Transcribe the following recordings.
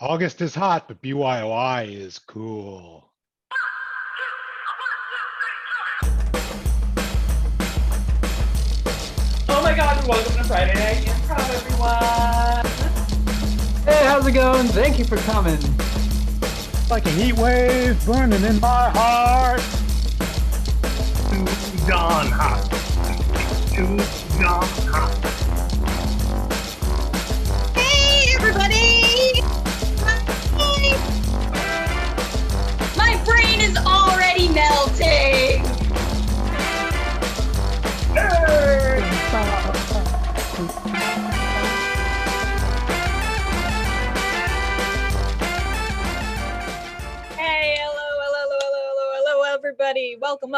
August is hot, but BYOI is cool. Oh my god, welcome to Friday Night Improv, everyone! Hey, how's it going? Thank you for coming. Like a heat wave burning in my heart. Too darn hot. Too darn hot. Hey, everybody! Hi. My brain is already melting. Hey, hello, everybody. Welcome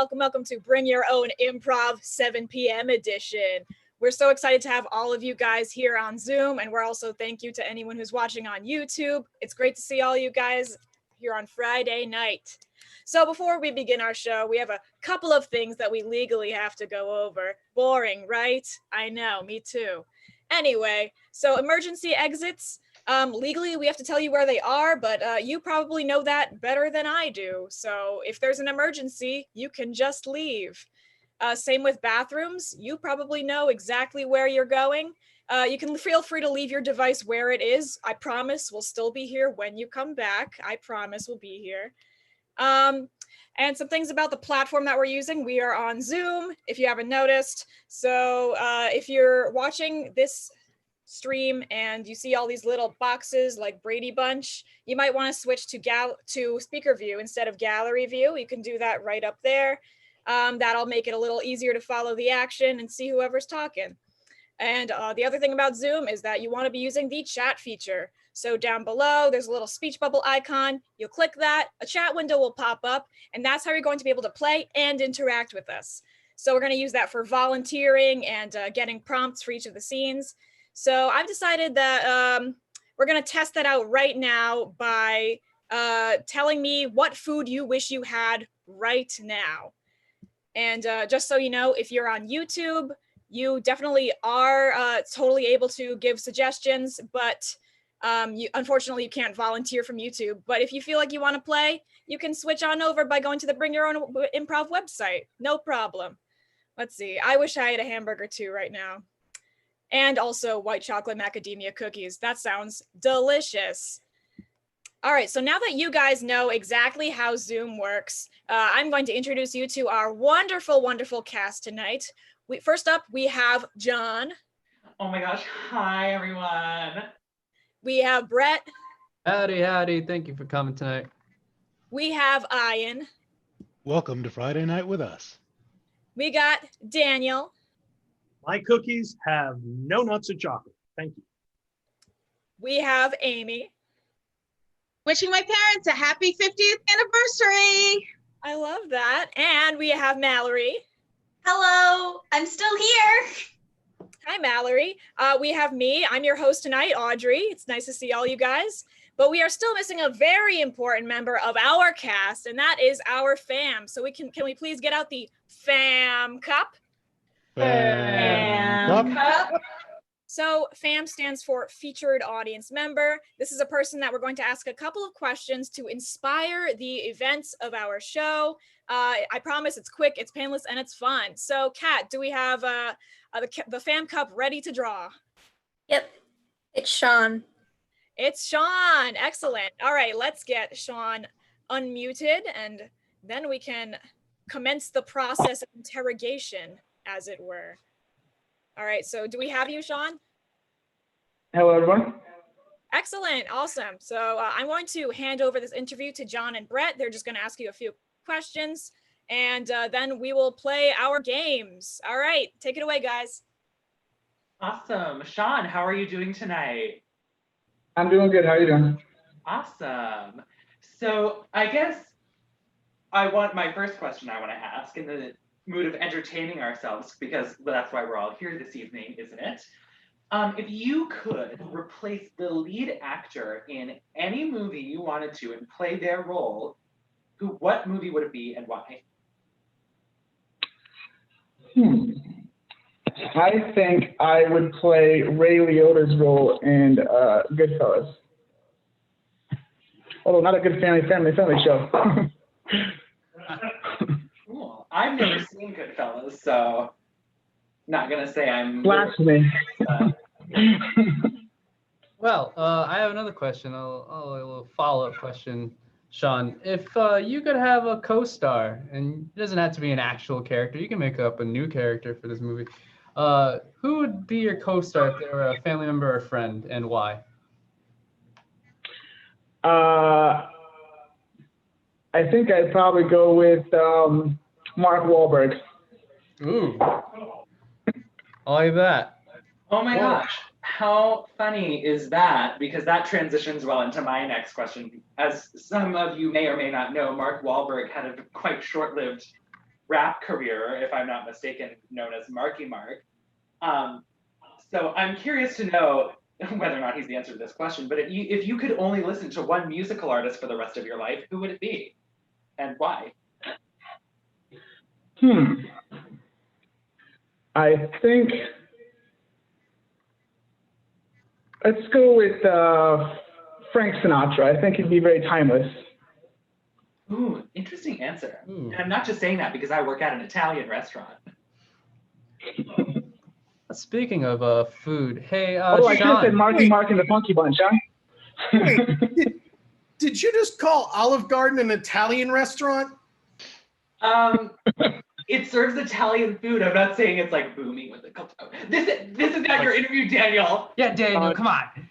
to Bring Your Own Improv 7 p.m. edition. We're so excited to have all of you guys here on Zoom, and we're also thank you to anyone who's watching on YouTube. It's great to see all you guys here on Friday night. So before we begin our show, we have a couple of things that we legally have to go over. Boring, right? I know, me too. Anyway, so emergency exits. Legally, we have to tell you where they are, but you probably know that better than I do. So if there's an emergency, you can just leave. Same with bathrooms. You probably know exactly where you're going. You can feel free to leave your device where it is. I promise we'll still be here when you come back. I promise we'll be here. And some things about the platform that we're using. We are on Zoom, if you haven't noticed. So if you're watching this stream and you see all these little boxes like Brady Bunch, you might want to switch to speaker view instead of gallery view. You can do that right up there. That'll make it a little easier to follow the action and see whoever's talking. And the other thing about Zoom is that you want to be using the chat feature. So down below, there's a little speech bubble icon. You'll click that, a chat window will pop up, and that's how you're going to be able to play and interact with us. So we're going to use that for volunteering and getting prompts for each of the scenes. So I've decided that we're going to test that out right now by telling me what food you wish you had right now. And just so you know, if you're on YouTube, you definitely are totally able to give suggestions, but unfortunately you can't volunteer from YouTube. But if you feel like you want to play, you can switch on over by going to the Bring Your Own Improv website. No problem. Let's see. I wish I had a hamburger too right now. And also white chocolate macadamia cookies. That sounds delicious. All right, so now that you guys know exactly how Zoom works, I'm going to introduce you to our wonderful, wonderful cast tonight. First up, we have John. Oh my gosh, hi everyone. We have Brett. Howdy. Thank you for coming tonight. We have Ian. Welcome to Friday Night with us. We got Daniel. My cookies have no nuts or chocolate. Thank you. We have Amy. Wishing my parents a happy 50th anniversary. I love that. And we have Mallory. Hello, I'm still here. Hi, Mallory. We have me. I'm your host tonight, Audrey. It's nice to see all you guys. But we are still missing a very important member of our cast, and that is our fam. So can we please get out the fam cup? Fam cup. So FAM stands for Featured Audience Member. This is a person that we're going to ask a couple of questions to inspire the events of our show. I promise it's quick, it's painless, and it's fun. So Kat, do we have the FAM cup ready to draw? Yep, it's Sean. It's Sean, excellent. All right, let's get Sean unmuted and then we can commence the process of interrogation, as it were. All right, so do we have you, Sean? Hello, everyone. Excellent, awesome. So I'm going to hand over this interview to John and Brett. They're just going to ask you a few questions, and then we will play our games. All right, take it away, guys. Awesome. Sean, how are you doing tonight? I'm doing good. How are you doing? Awesome. So I guess my first question I want to ask in the mood of entertaining ourselves, because that's why we're all here this evening, isn't it? If you could replace the lead actor in any movie you wanted to and play their role, what movie would it be and why? I think I would play Ray Liotta's role in Goodfellas. although not a good family show. Cool. I've never seen Goodfellas, so not gonna say I'm Blasphemy. Well, I have another question, a little follow-up question, Sean. If you could have a co-star, and it doesn't have to be an actual character, you can make up a new character for this movie. Who would be your co-star if they were a family member or a friend, and why? I think I'd probably go with Mark Wahlberg. Ooh, I like that. Oh my gosh, how funny is that? Because that transitions well into my next question. As some of you may or may not know, Mark Wahlberg had a quite short-lived rap career, if I'm not mistaken, known as Marky Mark. So I'm curious to know whether or not he's the answer to this question, but if you could only listen to one musical artist for the rest of your life, who would it be? And why? I think let's go with Frank Sinatra. I think he'd be very timeless. Ooh, interesting answer. Ooh. And I'm not just saying that because I work at an Italian restaurant. Speaking of food, hey, I could have said Sean. Marky Mark and the Funky Bunch, huh? Wait, did you just call Olive Garden an Italian restaurant? It serves Italian food. I'm not saying it's like booming with the culture. This is not your interview, Daniel. Yeah, Daniel, come on.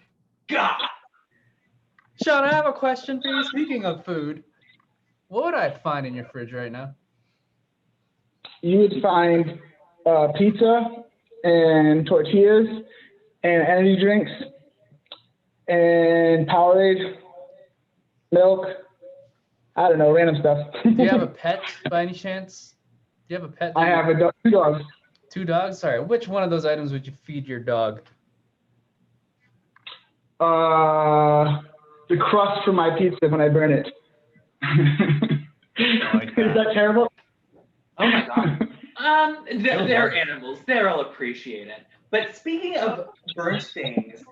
God. Sean, I have a question for you. Speaking of food, what would I find in your fridge right now? You would find pizza and tortillas and energy drinks and Powerade, milk. I don't know, random stuff. Do you have a pet by any chance? Do you have a pet? I have two dogs. 2 dogs? Sorry. Which one of those items would you feed your dog? The crust from my pizza when I burn it. Is that terrible? Oh my God. They're animals. They'll appreciate it. But speaking of burnt things,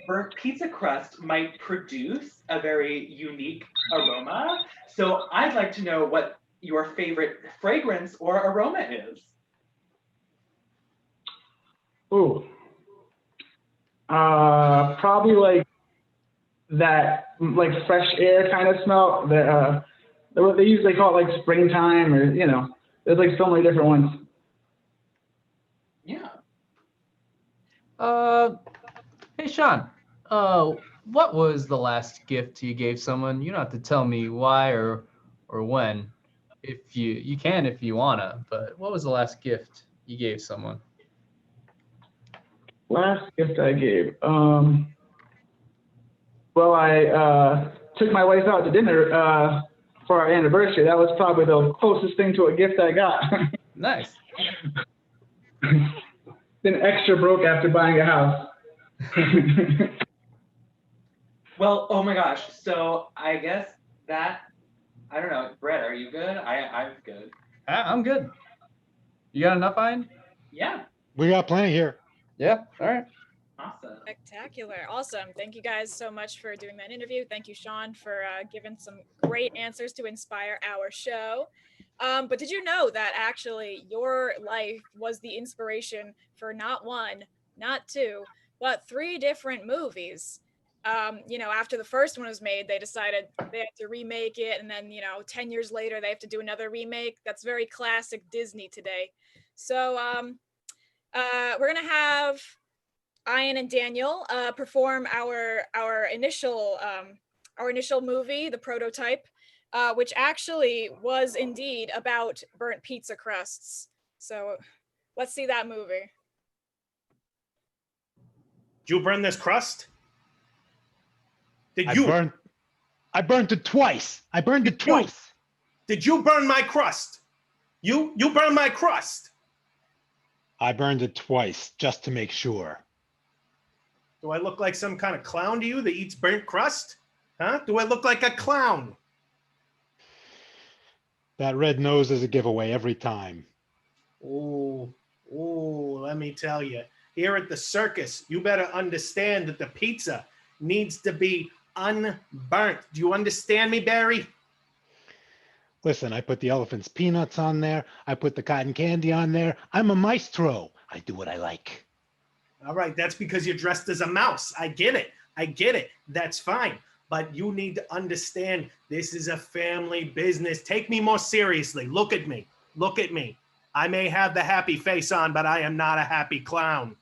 burnt pizza crust might produce a very unique aroma. So I'd like to know what your favorite fragrance or aroma is. Ooh. Probably like that, like fresh air kind of smell. What they usually call it, like springtime, or there's like so many different ones. Yeah. Hey Sean, what was the last gift you gave someone? You don't have to tell me why or when. If you can if you wanna, but what was the last gift you gave someone? Last gift I gave. Well, I took my wife out to dinner for our anniversary. That was probably the closest thing to a gift I got. Nice. Been extra broke after buying a house. Well, oh my gosh. So I guess I don't know. Brett, are you good? I'm good. I'm good. You got enough, Ian? Yeah. We got plenty here. Yeah. All right. Awesome. Spectacular. Awesome. Thank you guys so much for doing that interview. Thank you, Sean, for giving some great answers to inspire our show. But did you know that actually your life was the inspiration for not 1, not 2, but 3 different movies? After the first one was made, they decided they had to remake it. And then, 10 years later, they have to do another remake. That's very classic Disney today. So we're going to have Ian and Daniel perform our initial movie, the prototype, which actually was indeed about burnt pizza crusts. So let's see that movie. Did you burn this crust? I burned it twice. I burned it twice. Did you burn my crust? You burned my crust. I burned it twice just to make sure. Do I look like some kind of clown to you that eats burnt crust? Huh? Do I look like a clown? That red nose is a giveaway every time. Ooh, let me tell you. Here at the circus, you better understand that the pizza needs to be unburnt. Do you understand me, Barry? Listen, I put the elephant's peanuts on there. I put the cotton candy on there. I'm a maestro. I do what I like. All right, that's because you're dressed as a mouse. I get it. I get it. That's fine. But you need to understand this is a family business. Take me more seriously. Look at me. Look at me. I may have the happy face on, but I am not a happy clown.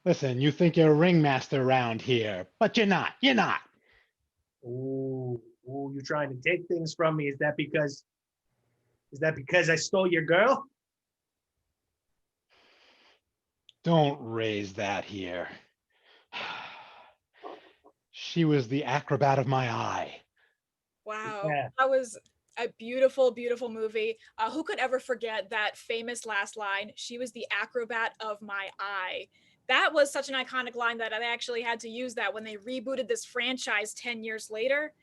Listen, you think you're a ringmaster around here, but you're not. You're not. Ooh, you're trying to take things from me. Is that because I stole your girl? Don't raise that here. She was the acrobat of my eye. Wow, Yeah. that was a beautiful, beautiful movie. Who could ever forget that famous last line? She was the acrobat of my eye. That was such an iconic line that I actually had to use that when they rebooted this franchise 10 years later.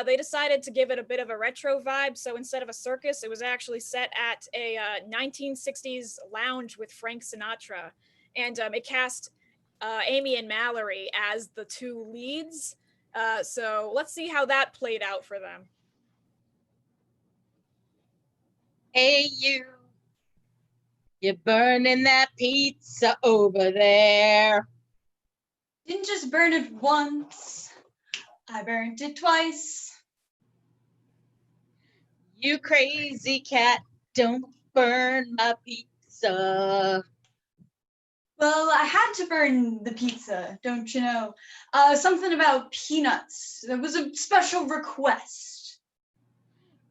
They decided to give it a bit of a retro vibe. So instead of a circus, it was actually set at a 1960s lounge with Frank Sinatra. And it cast Amy and Mallory as the two leads. So let's see how that played out for them. Hey, you're burning that pizza over there. Didn't just burn it once, I burned it twice. You crazy cat, don't burn my pizza. Well, I had to burn the pizza, don't you know? Something about peanuts. It was a special request.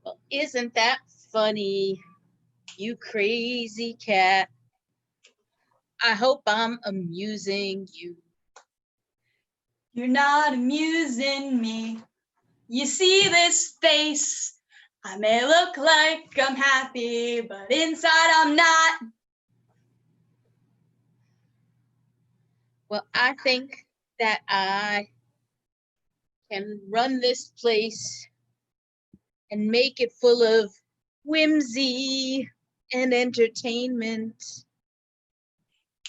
Well, isn't that funny? You crazy cat. I hope I'm amusing you. You're not amusing me. You see this face? I may look like I'm happy, but inside I'm not. Well, I think that I can run this place and make it full of whimsy and entertainment.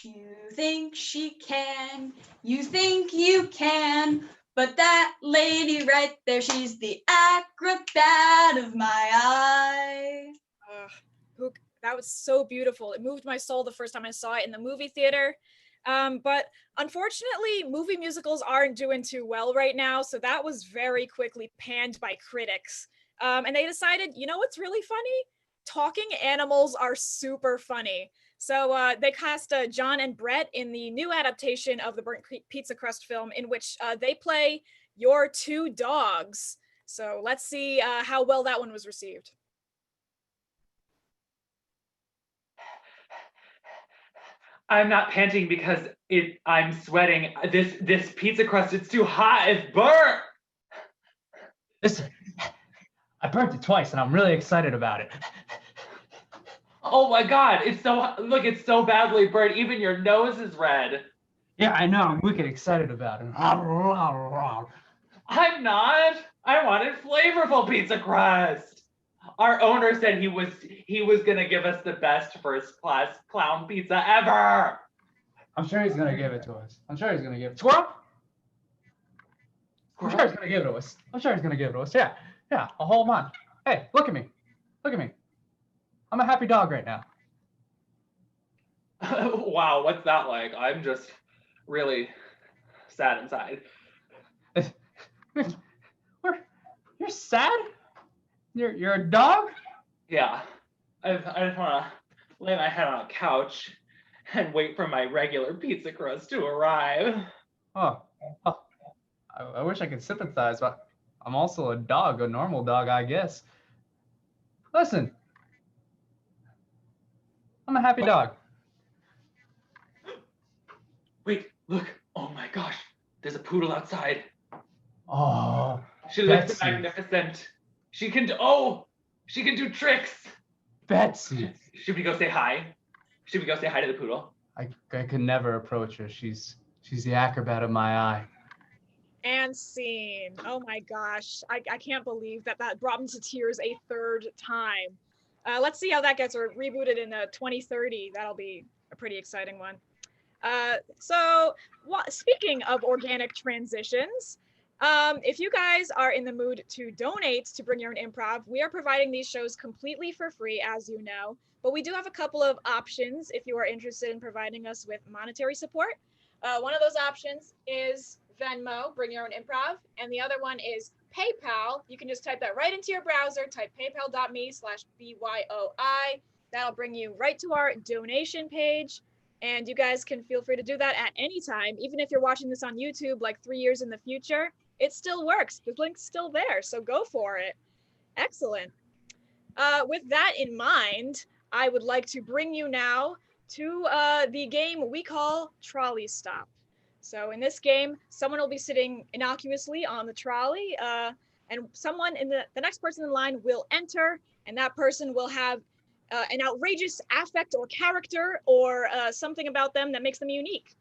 You think she can, you think you can, but that lady right there, she's the acrobat of my eye. That was so beautiful. It moved my soul the first time I saw it in the movie theater. But unfortunately, movie musicals aren't doing too well right now. So that was very quickly panned by critics. And they decided, you know what's really funny? Talking animals are super funny. So they cast John and Brett in the new adaptation of the Burnt Pizza Crust film, in which they play your two dogs. So let's see how well that one was received. I'm not panting because I'm sweating. This pizza crust, it's too hot. It's burnt. Listen, I burnt it twice and I'm really excited about it. Oh my God, it's so badly burnt. Even your nose is red. Yeah, I know. I'm wicked excited about it. I'm not. I wanted flavorful pizza crust. Our owner said he was gonna give us the best first class clown pizza ever. I'm sure he's gonna give it to us. I'm sure he's gonna give it. Squirrel? I'm sure he's gonna give it to us. I'm sure he's gonna give it to us. Yeah, I'll hold on. Hey, look at me. Look at me. I'm a happy dog right now. Wow, what's that like? I'm just really sad inside. You're sad? You're a dog? Yeah, I just want to lay my head on a couch and wait for my regular pizza crust to arrive. Oh. I wish I could sympathize, but I'm also a dog, a normal dog, I guess. Listen, I'm a happy dog. Wait, look. Oh my gosh, there's a poodle outside. Oh, She looks Betsy. magnificent. She can do tricks. Betsy. Should we go say hi? Should we go say hi to the poodle? I could never approach her. She's the acrobat of my eye. And scene. Oh my gosh. I can't believe that brought me to tears a third time. Let's see how that gets rebooted in 2030. That'll be a pretty exciting one. So speaking of organic transitions, If you guys are in the mood to donate to Bring Your Own Improv, we are providing these shows completely for free, as you know, but we do have a couple of options if you are interested in providing us with monetary support. One of those options is Venmo, Bring Your Own Improv, and the other one is PayPal. You can just type that right into your browser, type paypal.me/BYOI. That'll bring you right to our donation page. And you guys can feel free to do that at any time. Even if you're watching this on YouTube like 3 years in the future, it still works. The link's still there, so go for it. Excellent. With that in mind, I would like to bring you now to the game we call Trolley Stop. So in this game, someone will be sitting innocuously on the trolley, and someone in the next person in line will enter, and that person will have an outrageous affect or character or something about them that makes them unique.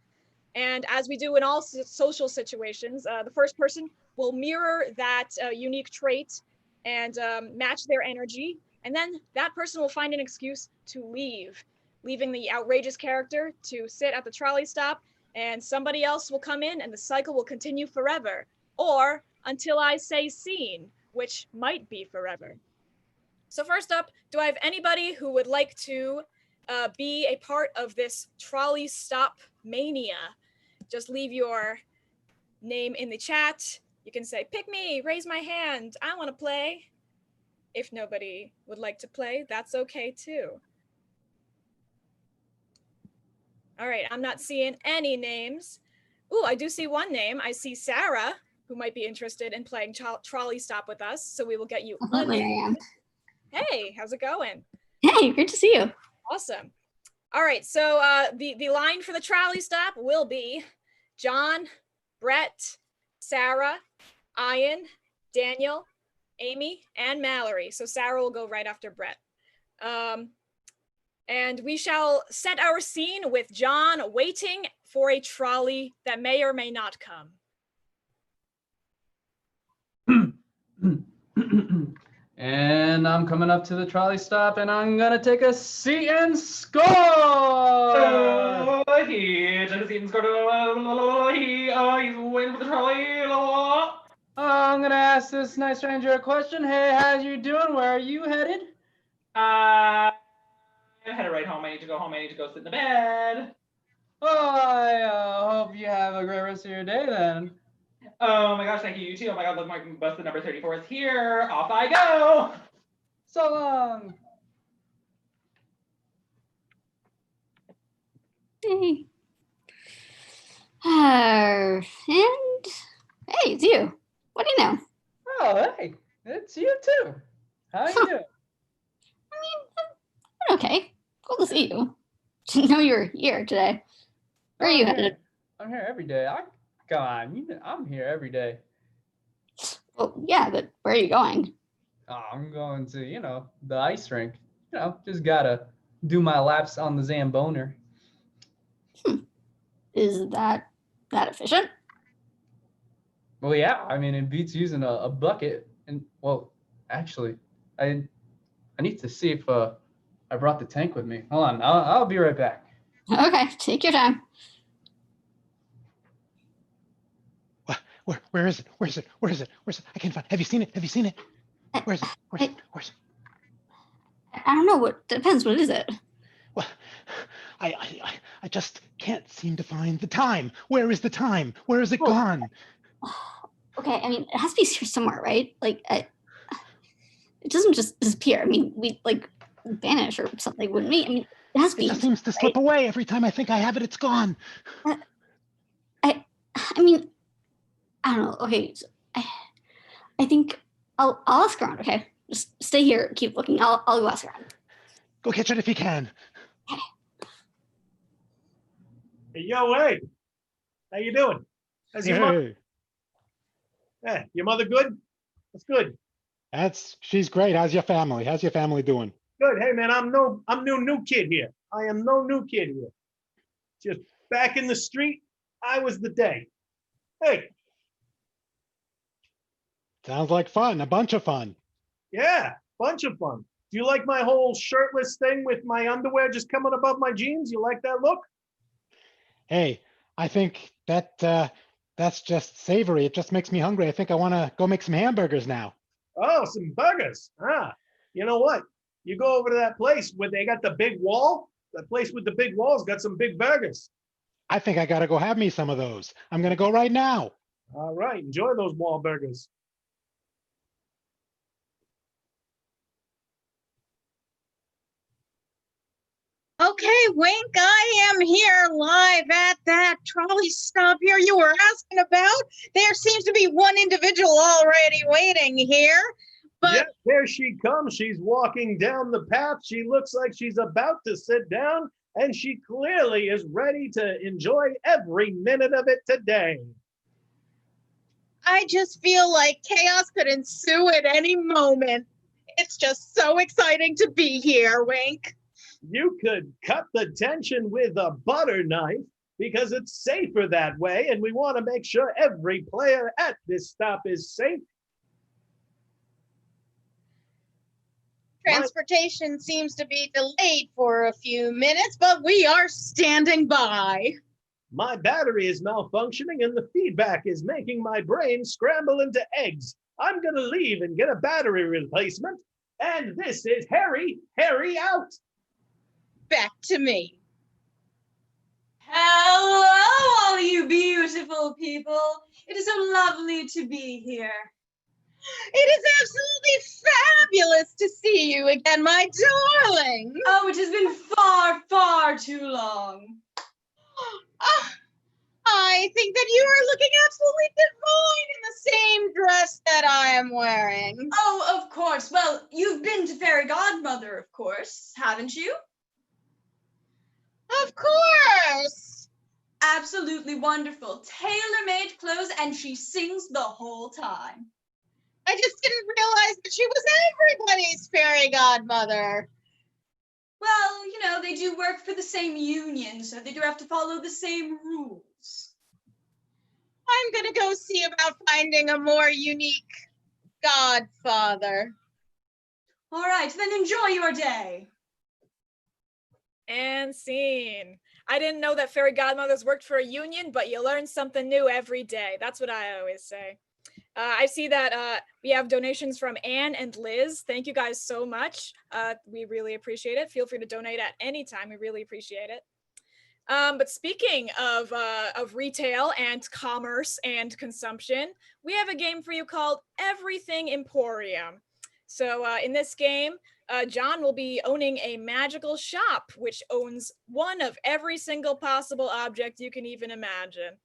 And as we do in all social situations, the first person will mirror that unique trait and match their energy. And then that person will find an excuse to leave, leaving the outrageous character to sit at the trolley stop, and somebody else will come in and the cycle will continue forever, or until I say scene, which might be forever. So first up, do I have anybody who would like to be a part of this trolley stop mania? Just leave your name in the chat. You can say, pick me, raise my hand, I want to play. If nobody would like to play, that's okay too. All right, I'm not seeing any names. Ooh, I do see one name. I see Sarah, who might be interested in playing trolley stop with us. So we will get you. Absolutely, I am. Hey, how's it going? Hey, great to see you. Awesome. All right, so the line for the trolley stop will be John, Brett, Sarah, Ian, Daniel, Amy, and Mallory. So Sarah will go right after Brett. And we shall set our scene with John waiting for a trolley that may or may not come. And I'm coming up to the trolley stop, and I'm gonna take a seat and score. He took a seat and scored. He's waiting for the trolley. I'm gonna ask this nice stranger a question. Hey, how you doing? Where are you headed? I'm headed right home. I need to go home. I need to go sit in the bed. Oh, I hope you have a great rest of your day then. Oh my gosh, thank you. You too. Oh my god, look, my bus number 34 is here. Off I go. So long. Hey. And hey, it's you. What do you know? Oh, hey, it's you too. How you doing? I mean, I'm okay. Cool to see you. Didn't know you were here today. Where are you headed? I'm here every day. Come on, I'm here every day. Well, yeah, but where are you going? Oh, I'm going to, the ice rink. Just gotta do my laps on the Zamboner. Is that efficient? Well, yeah, I mean, it beats using a bucket. And, well, actually, I need to see if I brought the tank with me. Hold on, I'll be right back. Okay, take your time. Where is it? Where is it? Where is it? Where's it? I can't find. Have you seen it? Have you seen it? Where is it? Where's it? Where's it? I don't know. What depends. What is it? Well, I just can't seem to find the time. Where is the time? Where is it gone? Okay, I mean, it has to be here somewhere, right? Like, it doesn't just disappear. I mean, we like vanish or something, wouldn't we? I mean, it has to be. It just seems to slip away every time I think I have it. It's gone. I mean, I don't know. Okay, so I think I'll ask around. Okay, just stay here, keep looking. I'll go ask around. Go catch it if you can. Hey, yo, hey. How you doing? How's your mother? Hey, Yeah, your mother good? That's good. she's great. How's your family? How's your family doing? Good. Hey man, I'm new kid here. I am no new kid here. Just back in the street, I was the day. Hey, Sounds like fun. A bunch of fun. yeah, bunch of fun. Do you like my whole shirtless thing with my underwear just coming above my jeans? You like that look? Hey, I think that That's just savory. It just makes me hungry. I think I want to go make some hamburgers now. Oh, some burgers. You know what? You go over to that place where they got the big wall. That place with the big walls got some big burgers. I think I got to go have me some of those. I'm going to go right now. All right, enjoy those wall burgers. Okay, Wink, I am here live at that trolley stop here you were asking about. There seems to be one individual already waiting here. But Yep, there she comes. She's walking down the path. She looks like she's about to sit down, and she clearly is ready to enjoy every minute of it today. I just feel like chaos could ensue at any moment. It's just so exciting to be here, Wink. You could cut the tension with a butter knife because it's safer that way, and we want to make sure every player at this stop is safe. Transportation seems to be delayed for a few minutes, but we are standing by. My battery is malfunctioning and the feedback is making my brain scramble into eggs. I'm going to leave and get a battery replacement. And this is Harry out. Back to me. Hello, all you beautiful people. It is so lovely to be here. It is absolutely fabulous to see you again, my darling. Oh, it has been far, far too long. I think that you are looking absolutely divine in the same dress that I am wearing. Oh, of course. Well, you've been to Fairy Godmother, of course, haven't you? Of course. Absolutely wonderful. Tailor-made clothes, and she sings the whole time. I just didn't realize that she was everybody's fairy godmother. Well, you know, they do work for the same union, so they do have to follow the same rules. I'm gonna go see about finding a more unique godfather. All right, then enjoy your day. And scene. I didn't know that fairy godmothers worked for a union, but you learn something new every day. That's what I always say. I see that we have donations from Anne and Liz. Thank you guys so much. We really appreciate it. Feel free to donate at any time. We really appreciate it. But speaking of retail and commerce and consumption, we have a game for you called Everything Emporium. So in this game, John will be owning a magical shop, which owns one of every single possible object you can even imagine.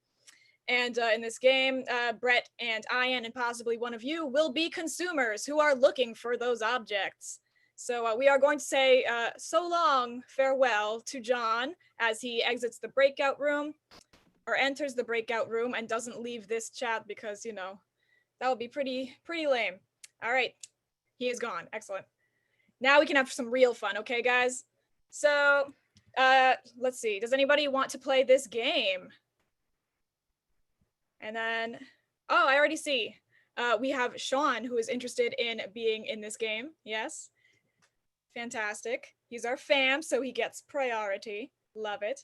And in this game, Brett and Ian and possibly one of you will be consumers who are looking for those objects. So we are going to say so long, farewell to John as he exits the breakout room or enters the breakout room and doesn't leave this chat because, you know, that would be pretty lame. All right, he is gone. Excellent. Now we can have some real fun, okay, guys? So let's see. Does anybody want to play this game? And then, oh, I already see. We have Sean, who is interested in being in this game. Yes. Fantastic. He's our fam, so he gets priority. Love it.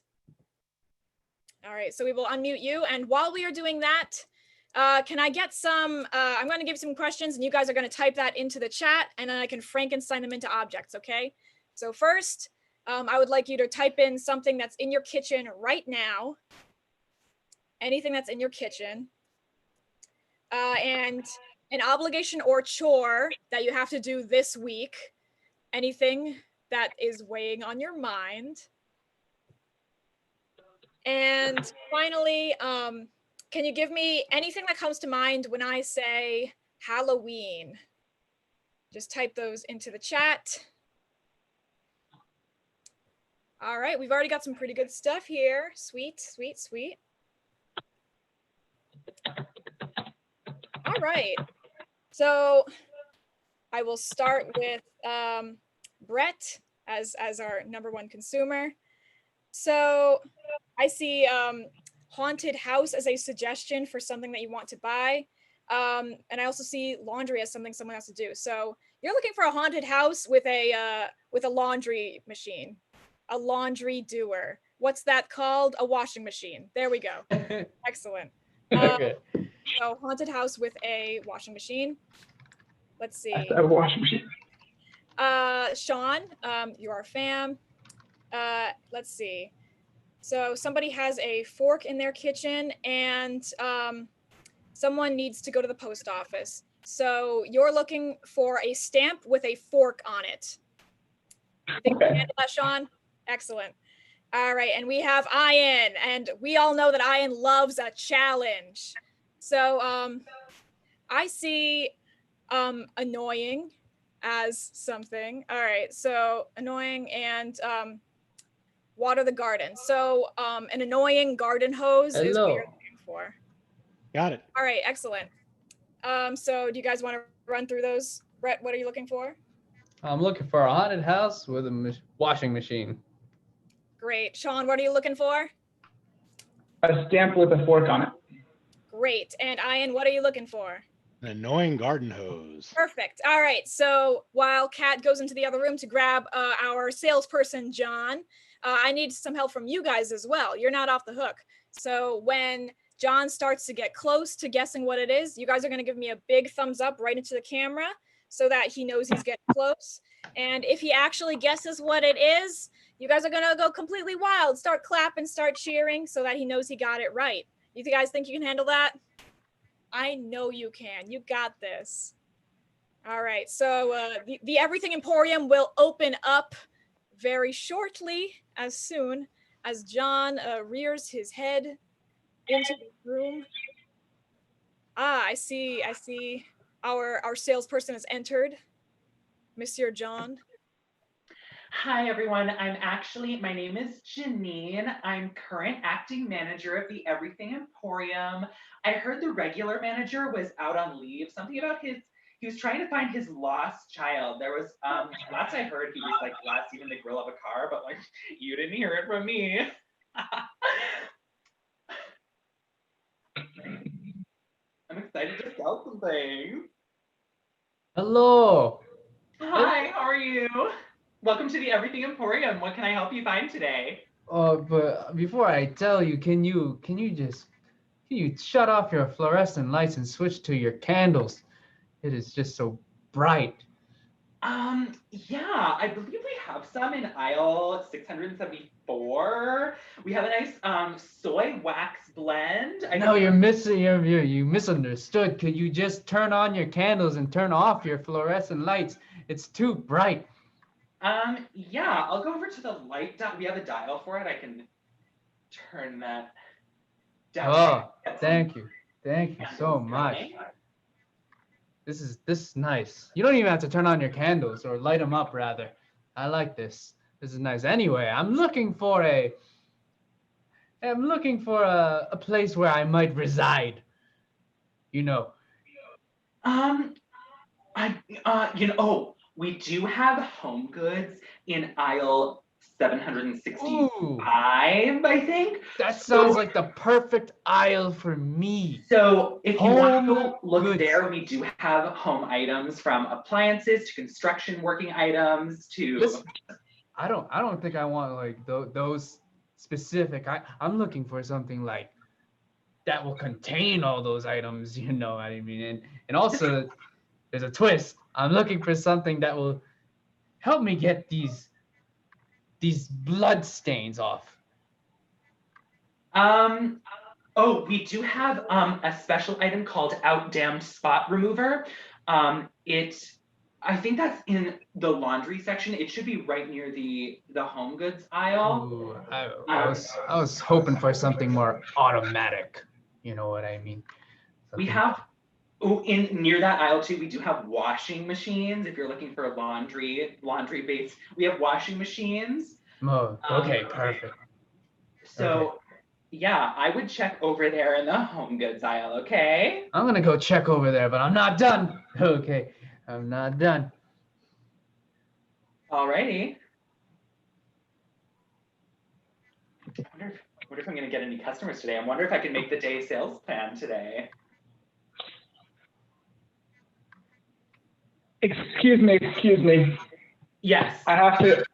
All right, so we will unmute you. And while we are doing that, can I get some, I'm going to give you some questions and you guys are going to type that into the chat and then I can Frankenstein them into objects, okay? So first, I would like you to type in something that's in your kitchen right now. Anything that's in your kitchen. And an obligation or chore that you have to do this week. Anything that is weighing on your mind. And finally, can you give me anything that comes to mind when I say Halloween? Just type those into the chat. All right, we've already got some pretty good stuff here. Sweet, sweet, sweet. All right, so I will start with Brett as our #1 consumer. So I see haunted house as a suggestion for something that you want to buy. And I also see laundry as something someone has to do. So you're looking for a haunted house with a laundry machine, a laundry doer. What's that called? A washing machine. There we go. Excellent. Okay. So haunted house with a washing machine. Let's see. I have a washing machine. Sean, you're our fam. Let's see. So somebody has a fork in their kitchen and someone needs to go to the post office. So you're looking for a stamp with a fork on it. You think you can handle that, Sean? Excellent. All right, and we have Ian, and we all know that Ian loves a challenge. So I see annoying as something. All right, so annoying and water the garden. So an annoying garden hose is what you're Hello. looking for. Got it. All right, excellent. So do you guys want to run through those? Brett, what are you looking for? I'm looking for a haunted house with a washing machine. Great. Sean, what are you looking for? A stamp with a fork on it. Great. And Ian, what are you looking for? An annoying garden hose. Perfect. All right. So while Kat goes into the other room to grab our salesperson, John, I need some help from you guys as well. You're not off the hook. So when John starts to get close to guessing what it is, you guys are going to give me a big thumbs up right into the camera so that he knows he's getting close. And if he actually guesses what it is, you guys are going to go completely wild, start clapping, start cheering so that he knows he got it right. You guys think you can handle that? I know you can. You got this. All right. So the Everything Emporium will open up very shortly, as soon as John rears his head into the room. I see. Our salesperson has entered, Monsieur John. Hi, everyone. My name is Janine. I'm current acting manager of the Everything Emporium. I heard the regular manager was out on leave, something about he was trying to find his lost child. There was, last I heard, he was like last seen in the grill of a car, but like, you didn't hear it from me. I'm excited to sell some things. Hello. Hi, how are you? Welcome to the Everything Emporium. What can I help you find today? But before I tell you, can you shut off your fluorescent lights and switch to your candles? It is just so bright. Yeah, I believe we have some in aisle 674. We have a nice soy wax blend. No, you're missing. You misunderstood. Could you just turn on your candles and turn off your fluorescent lights? It's too bright. Yeah, I'll go over to the light dial. We have a dial for it. I can turn that down. Oh, thank you so Candles much. going. This is nice. You don't even have to turn on your candles or light them up, rather. I like this. This is nice. Anyway, I'm looking for a place where I might reside. You know. We do have home goods in aisle 765, I think. That sounds like the perfect aisle for me. So if you want to Home look goods. there, we do have home items from appliances to construction working items to. Listen, I don't think I want like those specific. I'm looking for something like that will contain all those items. You know what I mean? And also, there's a twist. I'm looking for something that will help me get these blood stains off. We do have a special item called Out Damned Spot Remover. I think that's in the laundry section. It should be right near the home goods aisle. Ooh, I was hoping for something more automatic. You know what I mean? We Something- have near that aisle too, we do have washing machines. If you're looking for laundry based, we have washing machines. Oh, okay, perfect. So yeah, I would check over there in the home goods aisle, okay? I'm gonna go check over there, but I'm not done. Okay, I'm not done. Alrighty. I wonder if I'm gonna get any customers today. I wonder if I can make the day sales plan today. Excuse me. Yes. I have to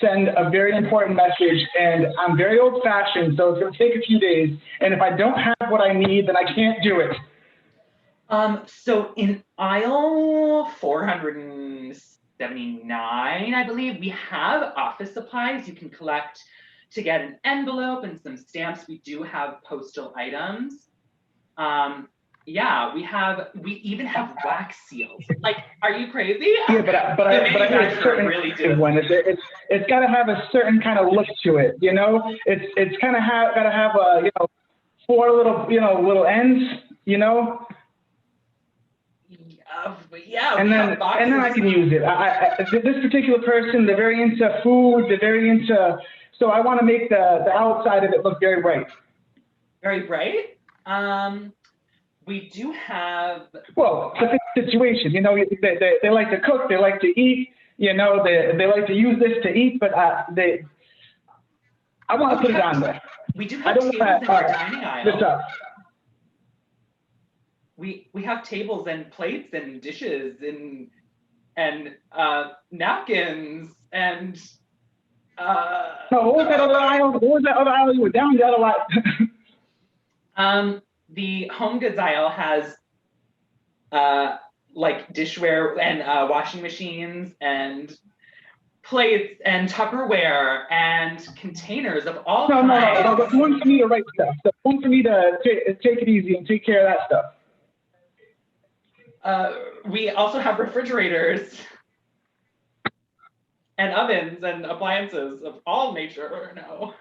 send a very important message, and I'm very old-fashioned, so it's going to take a few days. And if I don't have what I need, then I can't do it. So in aisle 479, I believe, we have office supplies you can collect to get an envelope and some stamps. We do have postal items. Yeah, we even have wax seals. Like, are you crazy? Yeah, but I need a certain really do. one. It's got to have a certain kind of look to it, you know. It's kind of got to have a, you know, 4 little, you know, little ends, you know. Yeah. And then I can use it. This particular person, they're very into food. They're very into. So I want to make the outside of it look very bright. Very bright. We do have. Well, it's a situation, you know. They like to cook. They like to eat. You know, they like to use this to eat. But I want to put it on there. We do have tables in our dining aisle. We have tables and plates and dishes and napkins and. No, what was that other aisle? What was that other aisle you were down the other lot? The home goods aisle has like dishware and washing machines and plates and Tupperware and containers of all kinds. No, but one for me to write stuff. So one for me to take it easy and take care of that stuff. We also have refrigerators and ovens and appliances of all nature. No.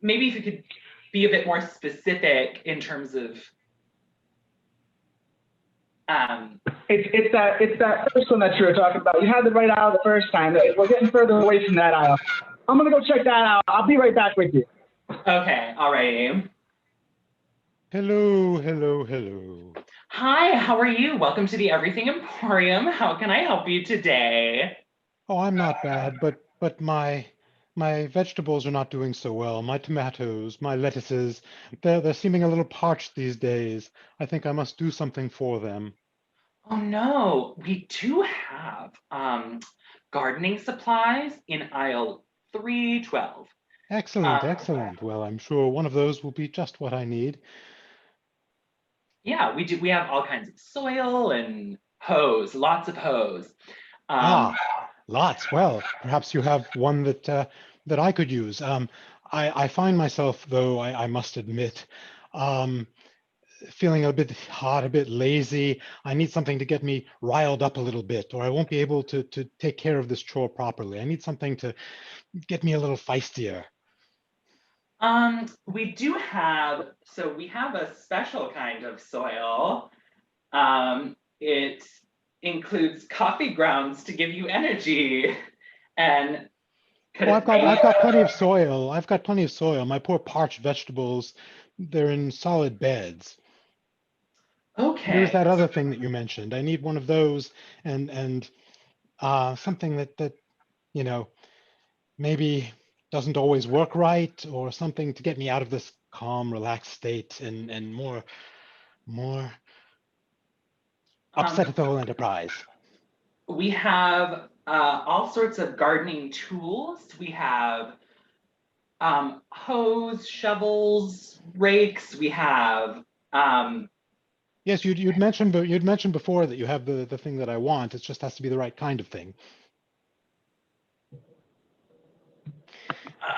Maybe if you could be a bit more specific in terms of. It's that first one that you were talking about. You had the right aisle the first time. We're getting further away from that aisle. I'm gonna go check that out. I'll be right back with you. Okay, all right. Hello. Hi, how are you? Welcome to the Everything Emporium. How can I help you today? Oh, I'm not bad, but my vegetables are not doing so well. My tomatoes, my lettuces, they're seeming a little parched these days. I think I must do something for them. Oh no, we do have gardening supplies in aisle 312. Excellent. Well, I'm sure one of those will be just what I need. Yeah, we do. We have all kinds of soil and hose, lots of hose. Lots. Well, perhaps you have one that I could use. I find myself, though, I must admit, feeling a bit hot, a bit lazy. I need something to get me riled up a little bit, or I won't be able to take care of this chore properly. I need something to get me a little feistier. We do have, so we have a special kind of soil. It includes coffee grounds to give you energy. And I've got plenty of soil. I've got plenty of soil. My poor parched vegetables, they're in solid beds. Okay. There's that other thing that you mentioned. I need one of those and something that you know, maybe doesn't always work right, or something to get me out of this calm, relaxed state and more upset at the whole enterprise. We have all sorts of gardening tools. We have hose, shovels, rakes. We have. Yes, you'd mentioned before that you have the thing that I want. It just has to be the right kind of thing.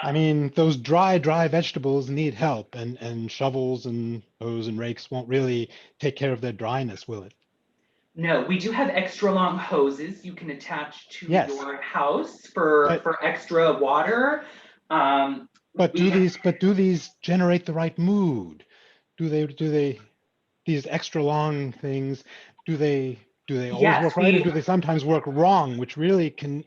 I mean, those dry vegetables need help, and shovels and hose and rakes won't really take care of their dryness, will it? No, we do have extra long hoses you can attach to your house for extra water. But do these generate the right mood? Do they these extra long things, do they always work right, or do they sometimes work wrong, which really can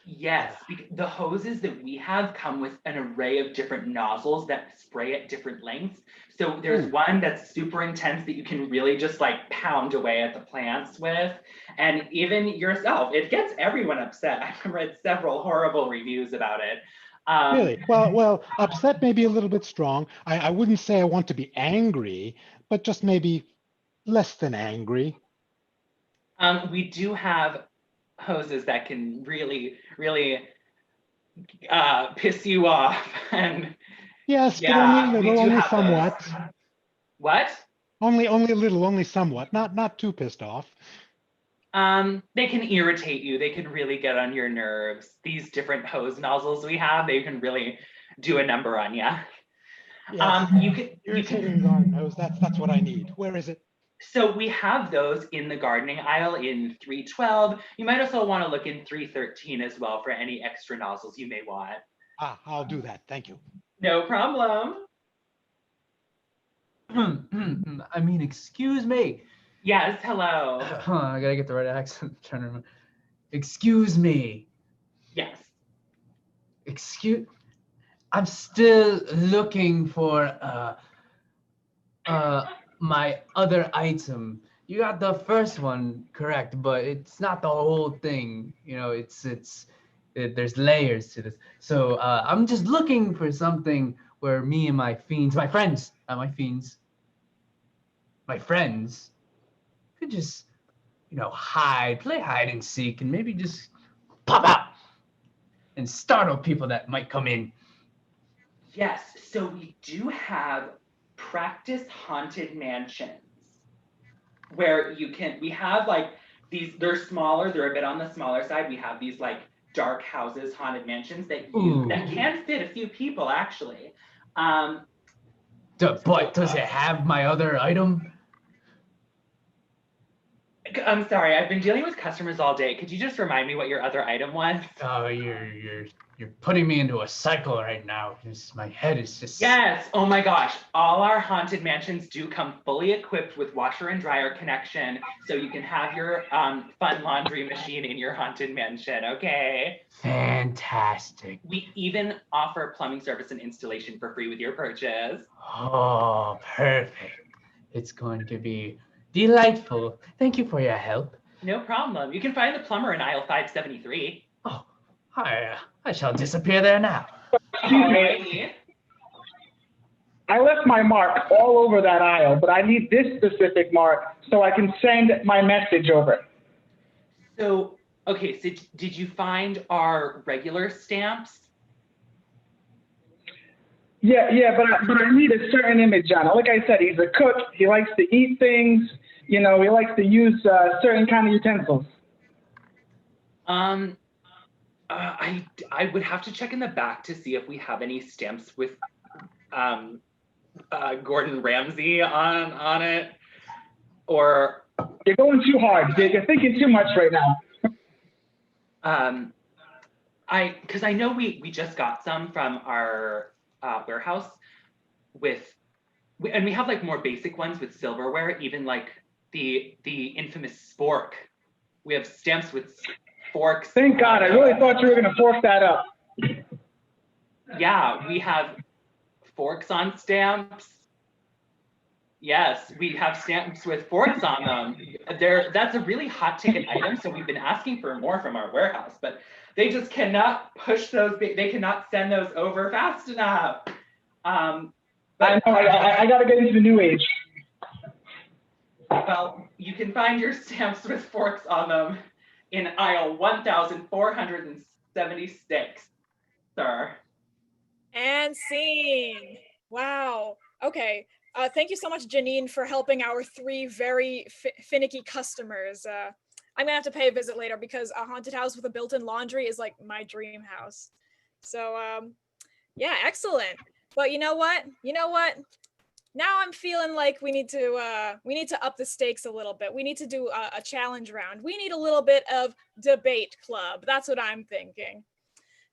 Yes, the hoses that we have come with an array of different nozzles that spray at different lengths. So there's one that's super intense that you can really just like pound away at the plants with. And even yourself, it gets everyone upset. I've read several horrible reviews about it. Really? Well, upset may be a little bit strong. I wouldn't say I want to be angry, but just maybe less than angry. We do have hoses that can really, really piss you off. And Yes, but yeah, only a we little, do only have somewhat. those. What? Only a little, only somewhat. Not too pissed off. They can irritate you. They can really get on your nerves. These different hose nozzles we have, they can really do a number on you. Yes, You irritating can. garden hose. That's what I need. Where is it? So we have those in the gardening aisle in 312. You might also want to look in 313 as well for any extra nozzles you may want. Ah, I'll do that. Thank you. No problem. I mean, excuse me. Yes, hello. I gotta get the right accent. I'm trying to remember. Excuse me. Yes. I'm still looking for my other item. You got the first one correct, but it's not the whole thing. You know, there's layers to this. So I'm just looking for something where me and my friends, could just, play hide and seek, and maybe just pop out and startle people that might come in. Yes, so we do have practice haunted mansions where we have like they're smaller, they're a bit on the smaller side. We have these like dark houses, haunted mansions that can fit a few people actually. But does it have my other item? I'm sorry, I've been dealing with customers all day. Could you just remind me what your other item was? Oh, you're putting me into a cycle right now. My head is just... Yes, oh my gosh. All our haunted mansions do come fully equipped with washer and dryer connection, so you can have your fun laundry machine in your haunted mansion, okay? Fantastic. We even offer plumbing service and installation for free with your purchase. Oh, perfect. It's going to be delightful. Thank you for your help. No problem. You can find the plumber in aisle 573. Oh, I shall disappear there now. Excuse me. I left my mark all over that aisle, but I need this specific mark so I can send my message over. So, okay, so did you find our regular stamps? Yeah, but I need a certain image on it. Like I said, he's a cook. He likes to eat things. He likes to use certain kind of utensils. I would have to check in the back to see if we have any stamps with Gordon Ramsay on it, or you're going too hard. You're thinking too much right now. Because I know we just got some from our warehouse and we have like more basic ones with silverware, even like the infamous spork. We have stamps with forks. Thank God, I really thought you were gonna fork that up. Yeah, we have forks on stamps. Yes, we have stamps with forks on them. That's a really hot ticket item, so we've been asking for more from our warehouse, but they just cannot push those, they cannot send those over fast enough. I know, I gotta get into the new age. Well, you can find your stamps with forks on them in aisle 1476, sir. And scene. Wow. Okay. Thank you so much, Janine, for helping our three very finicky customers. I'm gonna have to pay a visit later because a haunted house with a built-in laundry is like my dream house. So yeah, excellent. But you know what? Now I'm feeling like we need to up the stakes a little bit. We need to do a challenge round. We need a little bit of debate club. That's what I'm thinking.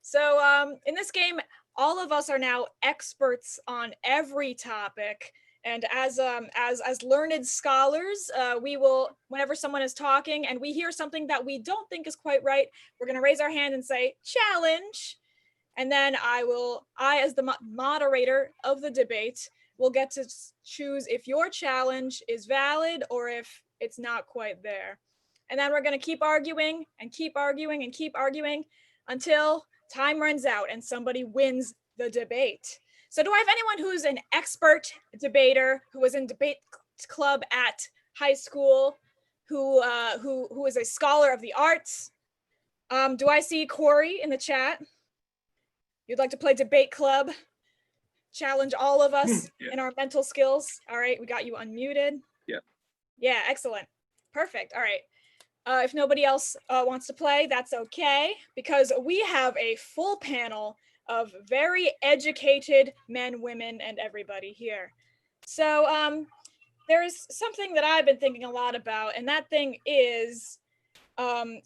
So in this game, all of us are now experts on every topic. And as learned scholars, we will, whenever someone is talking and we hear something that we don't think is quite right, we're gonna raise our hand and say, challenge. And then I as the moderator of the debate, will get to choose if your challenge is valid or if it's not quite there. And then we're gonna keep arguing and keep arguing and keep arguing until time runs out and somebody wins the debate. So do I have anyone who's an expert debater, who was in debate club at high school, who is a scholar of the arts. Do I see Corey in the chat? You'd like to play debate club? Challenge all of us in our mental skills. All right, we got you unmuted. Yeah. Yeah, excellent. Perfect. All right. If nobody else wants to play, that's okay, because we have a full panel of very educated men, women, and everybody here. So there's something that I've been thinking a lot about, and that thing is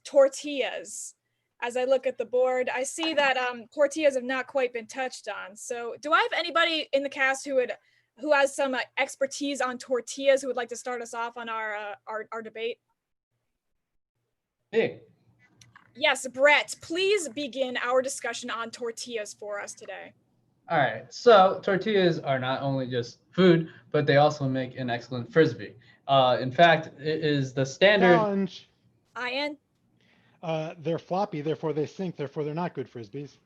tortillas. As I look at the board, I see that tortillas have not quite been touched on. So do I have anybody in the cast who has some expertise on tortillas who would like to start us off on our debate? Hey. Yes, Brett, please begin our discussion on tortillas for us today. All right, so tortillas are not only just food, but they also make an excellent frisbee. In fact, it is the standard. Challenge. Ian? They're floppy, therefore they sink, therefore they're not good frisbees.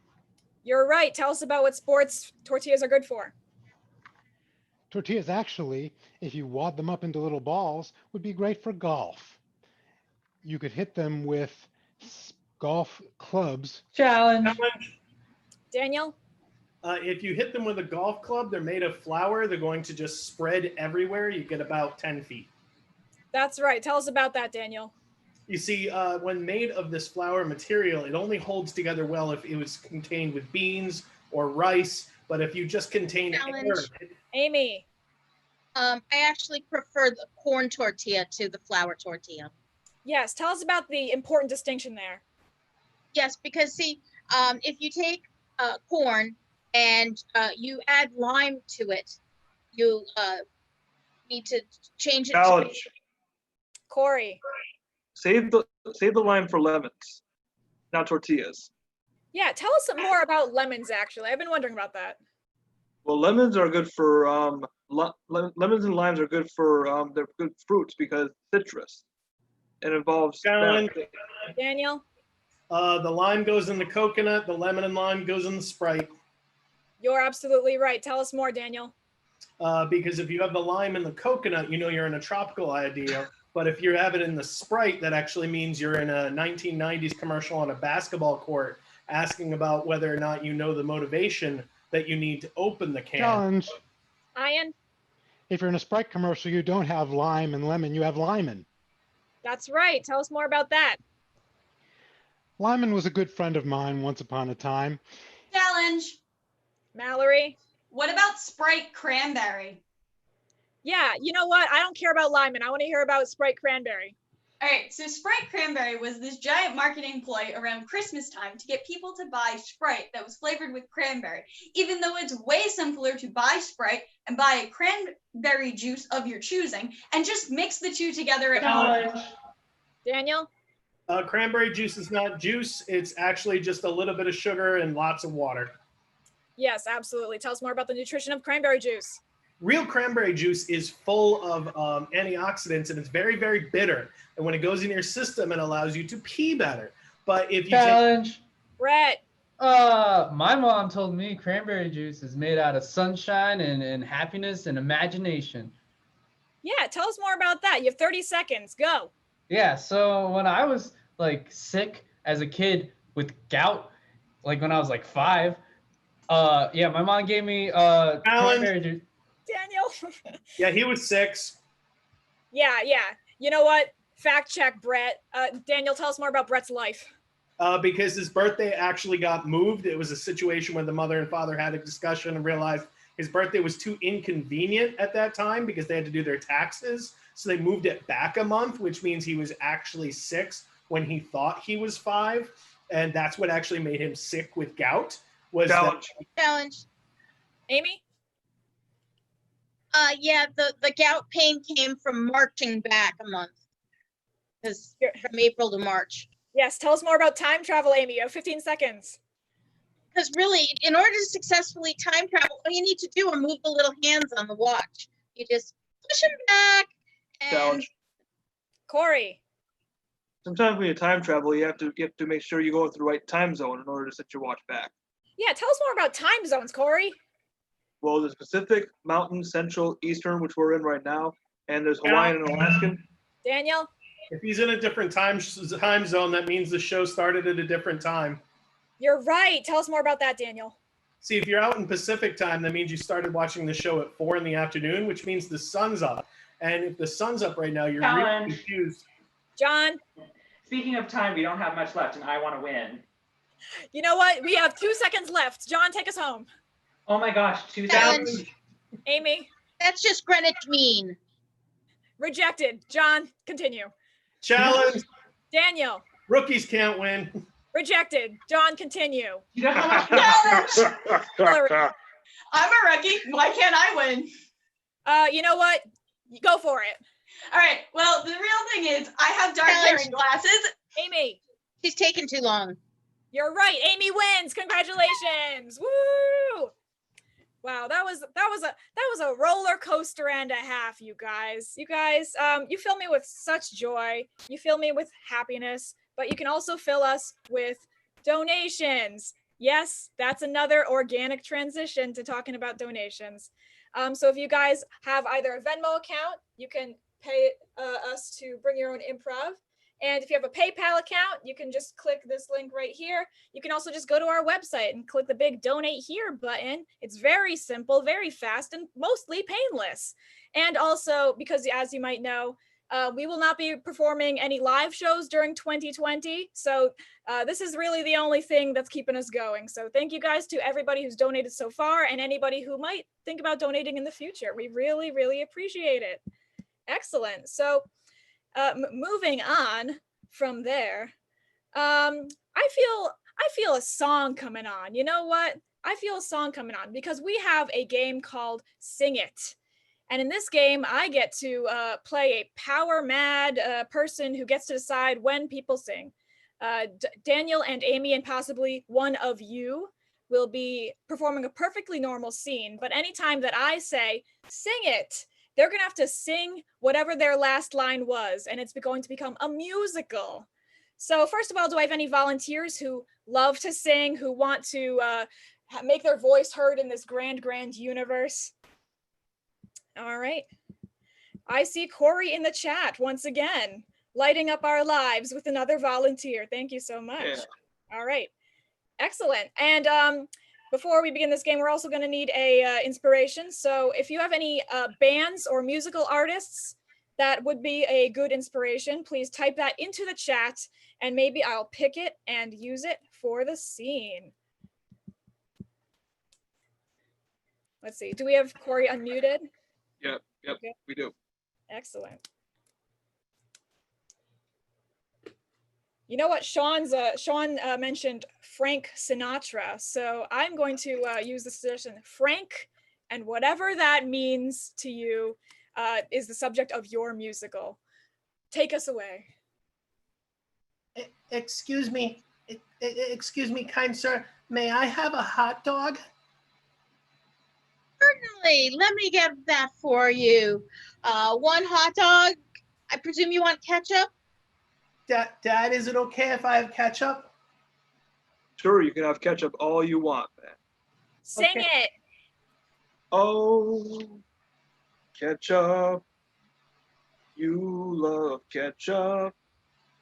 You're right. Tell us about what sports tortillas are good for. Tortillas actually, if you wad them up into little balls, would be great for golf. You could hit them with golf clubs. Challenge. Daniel? If you hit them with a golf club, they're made of flour. They're going to just spread everywhere. You get about 10 feet. That's right. Tell us about that, Daniel. You see, when made of this flour material, it only holds together well if it was contained with beans or rice. But if you just contain air, Amy? I actually prefer the corn tortilla to the flour tortilla. Yes, tell us about the important distinction there. Yes, because see, if you take corn and you add lime to it, you need to change it. Challenge. Corey? Save the lime for lemons, not tortillas. Yeah, tell us more about lemons, actually. I've been wondering about that. Well, lemons are good for lemons and limes are good for they're good fruits because citrus. It involves Challenge. Daniel? The lime goes in the coconut. The lemon and lime goes in the Sprite. You're absolutely right. Tell us more, Daniel. Because if you have the lime in the coconut, you know you're in a tropical idea. But if you have it in the Sprite, that actually means you're in a 1990s commercial on a basketball court asking about whether or not you know the motivation that you need to open the can. Challenge. Ian? If you're in a Sprite commercial, you don't have lime and lemon, you have Lyman. That's right. Tell us more about that. Lyman was a good friend of mine once upon a time. Challenge. Mallory? What about Sprite Cranberry? Yeah, you know what? I don't care about Lyman. I want to hear about Sprite Cranberry. All right, so Sprite Cranberry was this giant marketing ploy around Christmas time to get people to buy Sprite that was flavored with cranberry, even though it's way simpler to buy Sprite and buy a cranberry juice of your choosing and just mix the two together at home. Daniel? Cranberry juice is not juice. It's actually just a little bit of sugar and lots of water. Yes, absolutely. Tell us more about the nutrition of cranberry juice. Real cranberry juice is full of antioxidants, and it's very, very bitter. And when it goes in your system, it allows you to pee better. But if you Challenge. Brett? My mom told me cranberry juice is made out of sunshine and happiness and imagination. Yeah, tell us more about that. You have 30 seconds. Go. Yeah, so when I was like sick as a kid with gout, like when I was like 5, yeah, my mom gave me cranberry juice. Daniel? Yeah, he was 6. Yeah. You know what? Fact check, Brett. Daniel, tell us more about Brett's life. Because his birthday actually got moved. It was a situation where the mother and father had a discussion and realized his birthday was too inconvenient at that time because they had to do their taxes. So they moved it back a month, which means he was actually 6 when he thought he was 5. And that's what actually made him sick with gout. Was Challenge. Amy? Yeah, the gout pain came from marching back a month. Because from April to March. Yes, tell us more about time travel, Amy. You have 15 seconds. Because really, in order to successfully time travel, all you need to do are move the little hands on the watch. You just push them back. And Challenge. Corey? Sometimes when you time travel, you have to make sure you go into the right time zone in order to set your watch back. Yeah, tell us more about time zones, Corey. Well, there's Pacific, Mountain, Central, Eastern, which we're in right now, and there's Hawaiian and Alaskan. Daniel? If he's in a different time zone, that means the show started at a different time. You're right. Tell us more about that, Daniel. See, if you're out in Pacific time, that means you started watching the show at 4 in the afternoon, which means the sun's up. And if the sun's up right now, you're really confused. John? Speaking of time, we don't have much left, and I want to win. You know what? We have 2 seconds left. John, take us home. Oh my gosh, 2 Challenge. seconds. Amy? That's just Greenwich mean. Rejected. John, continue. Challenge. Daniel? Rookies can't win. Rejected. John, continue. Challenge. Hillary? I'm a rookie. Why can't I win? You know what? Go for it. All right. Well, the real thing is I have dark hair and glasses. Amy? She's taking too long. You're right. Amy wins. Congratulations. Woo! Wow, that was a roller coaster and a half, you guys. You fill me with such joy. You fill me with happiness, but you can also fill us with donations. Yes, that's another organic transition to talking about donations. So if you guys have either a Venmo account, you can pay us to Bring Your Own Improv. And if you have a PayPal account, you can just click this link right here. You can also just go to our website and click the big donate here button. It's very simple, very fast, and mostly painless. And also, because as you might know, we will not be performing any live shows during 2020. So this is really the only thing that's keeping us going. So thank you guys to everybody who's donated so far and anybody who might think about donating in the future. We really, really appreciate it. Excellent. So moving on from there, I feel a song coming on. You know what? I feel a song coming on because we have a game called Sing It. And in this game, I get to play a power mad person who gets to decide when people sing. Daniel and Amy and possibly one of you will be performing a perfectly normal scene, but anytime that I say, sing it, they're gonna have to sing whatever their last line was, and it's going to become a musical. So first of all, do I have any volunteers who love to sing, who want to make their voice heard in this grand, grand universe? All right. I see Corey in the chat once again, lighting up our lives with another volunteer. Thank you so much. Yeah. All right. Excellent. And before we begin this game, we're also going to need a inspiration. So if you have any bands or musical artists that would be a good inspiration, please type that into the chat and maybe I'll pick it and use it for the scene. Let's see. Do we have Corey unmuted? Yep, okay. We do. Excellent. You know what, Sean mentioned Frank Sinatra, so I'm going to use the suggestion Frank, and whatever that means to you is the subject of your musical. Take us away. Excuse me, kind sir, may I have a hot dog? Certainly, let me get that for you. One hot dog. I presume you want ketchup? Dad, is it okay if I have ketchup? Sure, you can have ketchup all you want, man. Sing Okay. it. Oh, ketchup. You love ketchup.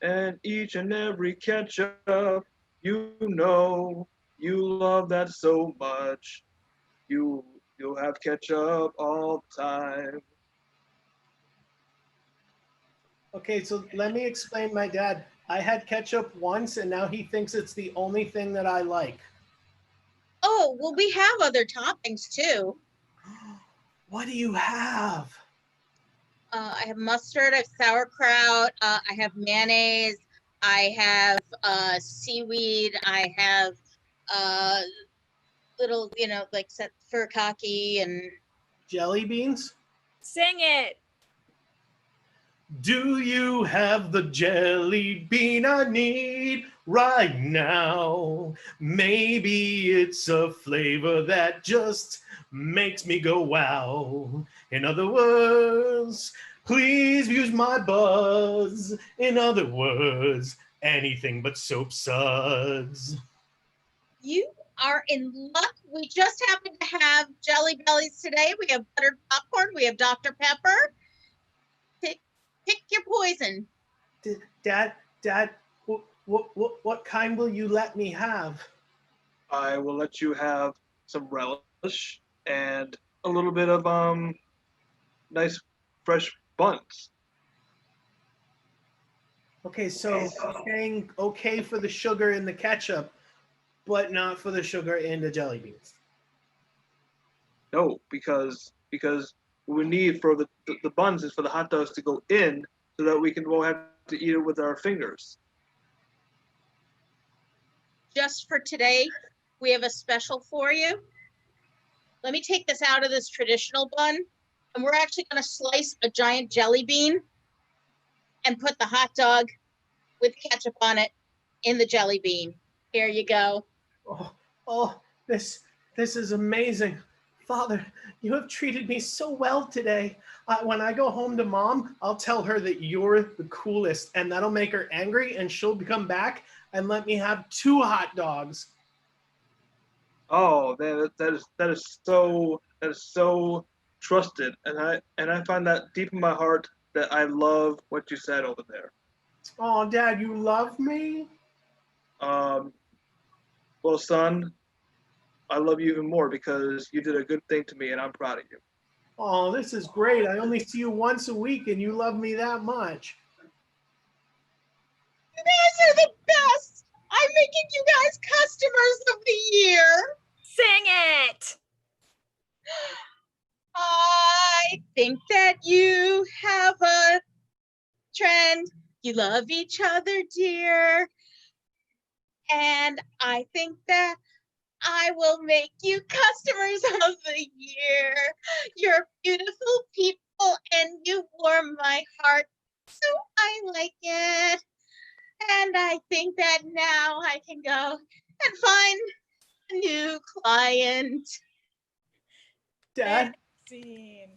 And each and every ketchup, you know, you love that so much. You'll have ketchup all the time. Okay, so let me explain my dad. I had ketchup once and now he thinks it's the only thing that I like. Oh, well, we have other toppings too. What do you have? I have mustard, I have sauerkraut, I have mayonnaise, I have seaweed, I have little, like furikake and Jelly beans? Sing it. Do you have the jelly bean I need right now? Maybe it's a flavor that just makes me go wow. In other words, please use my buzz. In other words, anything but soap suds. you are in luck. We just happen to have Jelly Bellies today. We have buttered popcorn. We have Dr. Pepper. Pick your poison. Dad, what kind will you let me have? I will let you have some relish and a little bit of nice fresh buns. Okay, so you're saying okay for the sugar and the ketchup, but not for the sugar and the jelly beans. No, because what we need for the buns is for the hot dogs to go in so that won't have to eat it with our fingers. Just for today, we have a special for you. Let me take this out of this traditional bun, and we're actually going to slice a giant jelly bean and put the hot dog with ketchup on it in the jelly bean. Here you go. Oh, this is amazing. Father, you have treated me so well today. When I go home to Mom, I'll tell her that you're the coolest, and that'll make her angry, and she'll come back and let me have 2 hot dogs. Oh man, that is so trusted, and I find that deep in my heart that I love what you said over there. Oh, Dad, you love me? Well, son, I love you even more because you did a good thing to me, and I'm proud of you. Oh, this is great. I only see you once a week, and you love me that much. You guys are the best. I'm making you guys customers of the year. Sing it. I think that you have a trend. You love each other, dear. And I think that I will make you customers of the year. You're beautiful people and you warm my heart. So I like it. And I think that now I can go and find a new client. Dad? Scene.